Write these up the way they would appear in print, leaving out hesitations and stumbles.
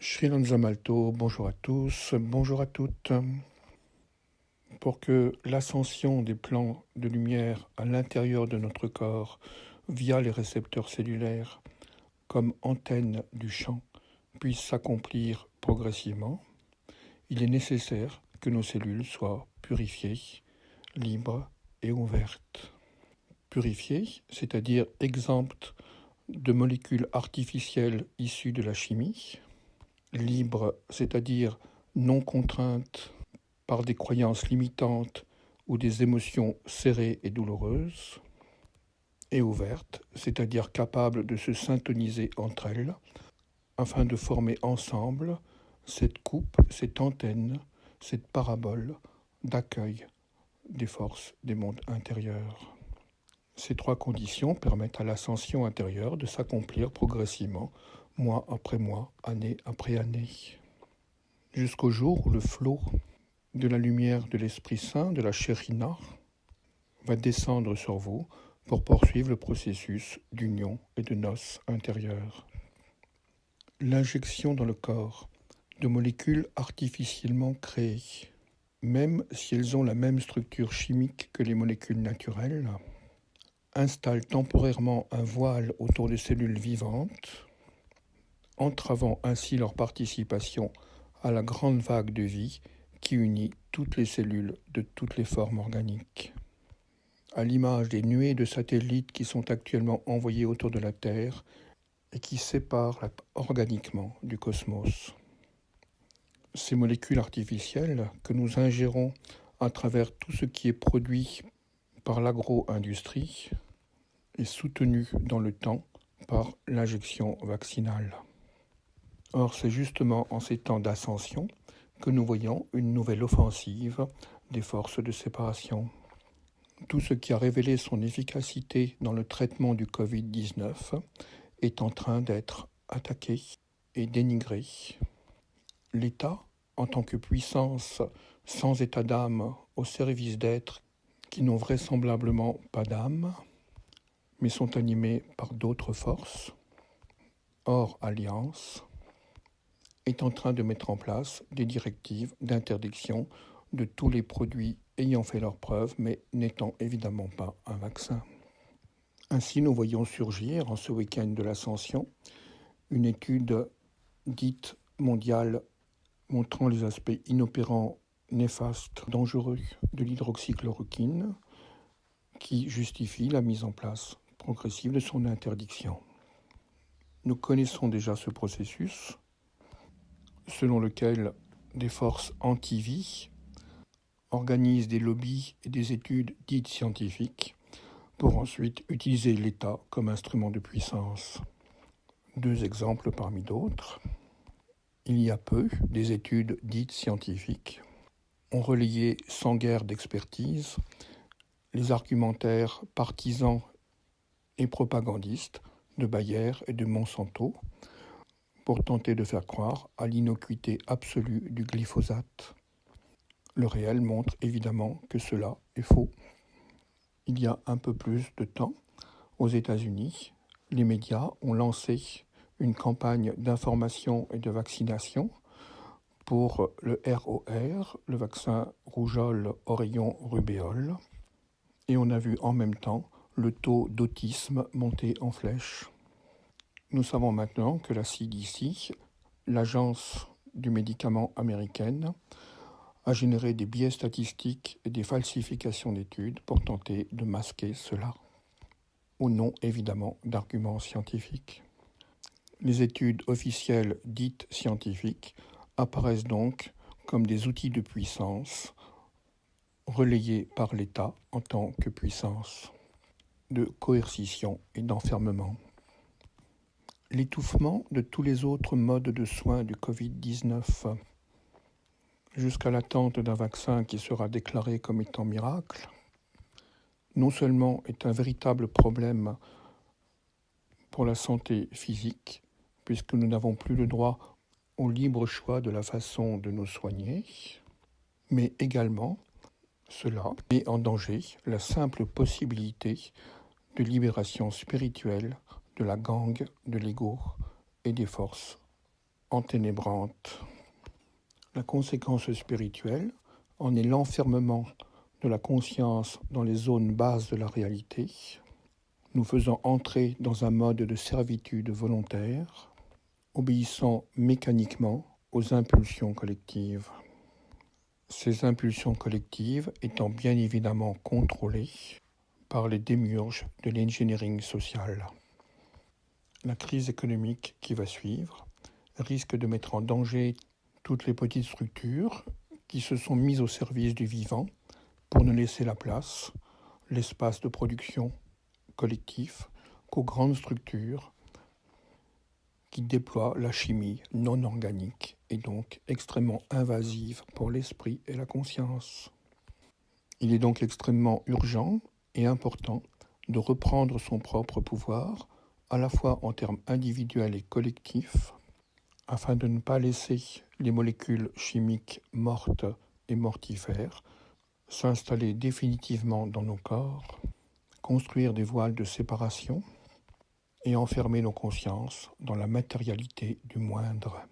Sri Malto, bonjour à tous, bonjour à toutes. Pour que l'ascension des plans de lumière à l'intérieur de notre corps via les récepteurs cellulaires comme antenne du champ puisse s'accomplir progressivement, il est nécessaire que nos cellules soient purifiées, libres et ouvertes. Purifiées, c'est-à-dire exemptes de molécules artificielles issues de la chimie, libre, c'est-à-dire non contrainte par des croyances limitantes ou des émotions serrées et douloureuses, et ouverte, c'est-à-dire capable de se syntoniser entre elles afin de former ensemble cette coupe, cette antenne, cette parabole d'accueil des forces des mondes intérieurs. Ces trois conditions permettent à l'ascension intérieure de s'accomplir progressivement, mois après mois, année après année, jusqu'au jour où le flot de la lumière de l'Esprit Saint, de la Shekhinah, va descendre sur vous pour poursuivre le processus d'union et de noces intérieures. L'injection dans le corps de molécules artificiellement créées, même si elles ont la même structure chimique que les molécules naturelles, installe temporairement un voile autour des cellules vivantes, entravant ainsi leur participation à la grande vague de vie qui unit toutes les cellules de toutes les formes organiques. À l'image des nuées de satellites qui sont actuellement envoyés autour de la Terre et qui séparent organiquement du cosmos. Ces molécules artificielles que nous ingérons à travers tout ce qui est produit par l'agro-industrie est soutenu dans le temps par l'injection vaccinale. Or, c'est justement en ces temps d'ascension que nous voyons une nouvelle offensive des forces de séparation. Tout ce qui a révélé son efficacité dans le traitement du Covid-19 est en train d'être attaqué et dénigré. L'État, en tant que puissance sans état d'âme au service d'êtres qui n'ont vraisemblablement pas d'âme, mais sont animés par d'autres forces, hors alliance, est en train de mettre en place des directives d'interdiction de tous les produits ayant fait leurs preuves, mais n'étant évidemment pas un vaccin. Ainsi, nous voyons surgir, en ce week-end de l'Ascension, une étude dite mondiale montrant les aspects inopérants, néfastes, dangereux de l'hydroxychloroquine, qui justifie la mise en place progressive de son interdiction. Nous connaissons déjà ce processus, selon lequel des forces anti-vie organisent des lobbies et des études dites scientifiques pour ensuite utiliser l'État comme instrument de puissance. Deux exemples parmi d'autres. Il y a peu, des études dites scientifiques ont relayé sans guère d'expertise les argumentaires partisans et propagandistes de Bayer et de Monsanto pour tenter de faire croire à l'innocuité absolue du glyphosate. Le réel montre évidemment que cela est faux. Il y a un peu plus de temps, aux États-Unis, les médias ont lancé une campagne d'information et de vaccination pour le ROR, le vaccin rougeole, oreillon, rubéole, et on a vu en même temps le taux d'autisme monter en flèche. Nous savons maintenant que la CDC, l'agence du médicament américaine, a généré des biais statistiques et des falsifications d'études pour tenter de masquer cela, au nom évidemment d'arguments scientifiques. Les études officielles dites scientifiques apparaissent donc comme des outils de puissance relayés par l'État en tant que puissance de coercition et d'enfermement. L'étouffement de tous les autres modes de soins du Covid-19 jusqu'à l'attente d'un vaccin qui sera déclaré comme étant miracle, non seulement est un véritable problème pour la santé physique, puisque nous n'avons plus le droit au libre choix de la façon de nous soigner, mais également cela met en danger la simple possibilité de libération spirituelle de la gangue de l'ego et des forces enténébrante. La conséquence spirituelle en est l'enfermement de la conscience dans les zones basses de la réalité, nous faisant entrer dans un mode de servitude volontaire, obéissant mécaniquement aux impulsions collectives. Ces impulsions collectives étant bien évidemment contrôlées par les démiurges de l'engineering social. La crise économique qui va suivre risque de mettre en danger toutes les petites structures qui se sont mises au service du vivant pour ne laisser la place, l'espace de production collectif, qu'aux grandes structures qui déploient la chimie non organique et donc extrêmement invasive pour l'esprit et la conscience. Il est donc extrêmement urgent et important de reprendre son propre pouvoir, à la fois en termes individuels et collectifs, afin de ne pas laisser les molécules chimiques mortes et mortifères s'installer définitivement dans nos corps, construire des voiles de séparation et enfermer nos consciences dans la matérialité du moindre,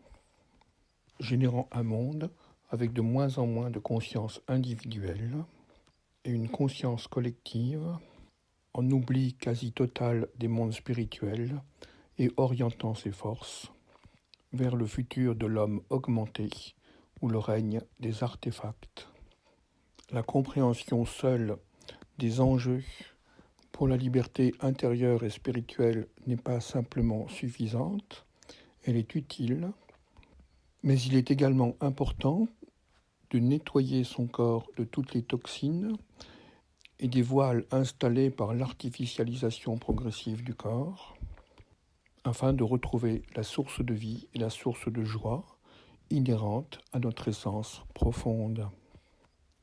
générant un monde avec de moins en moins de conscience individuelle et une conscience collective en oubli quasi total des mondes spirituels et orientant ses forces vers le futur de l'homme augmenté ou le règne des artefacts. La compréhension seule des enjeux pour la liberté intérieure et spirituelle n'est pas simplement suffisante, elle est utile, mais il est également important de nettoyer son corps de toutes les toxines et des voiles installés par l'artificialisation progressive du corps, afin de retrouver la source de vie et la source de joie inhérente à notre essence profonde.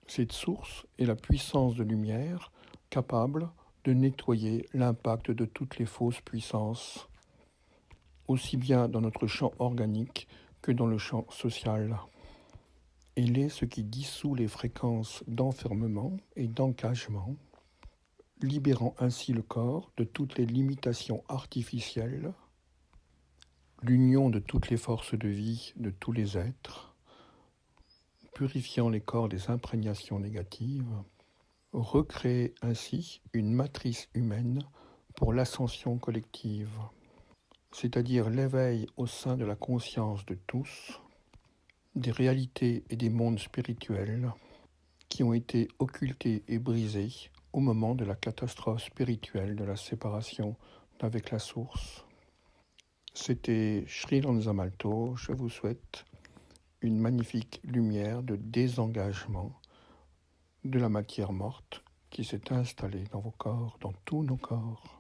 Cette source est la puissance de lumière capable de nettoyer l'impact de toutes les fausses puissances, aussi bien dans notre champ organique que dans le champ social. Elle est ce qui dissout les fréquences d'enfermement et d'engagement, libérant ainsi le corps de toutes les limitations artificielles, l'union de toutes les forces de vie de tous les êtres, purifiant les corps des imprégnations négatives, recréer ainsi une matrice humaine pour l'ascension collective, c'est-à-dire l'éveil au sein de la conscience de tous, des réalités et des mondes spirituels qui ont été occultés et brisés au moment de la catastrophe spirituelle de la séparation avec la source. C'était Sri Lanzamalto, je vous souhaite une magnifique lumière de désengagement de la matière morte qui s'est installée dans vos corps, dans tous nos corps.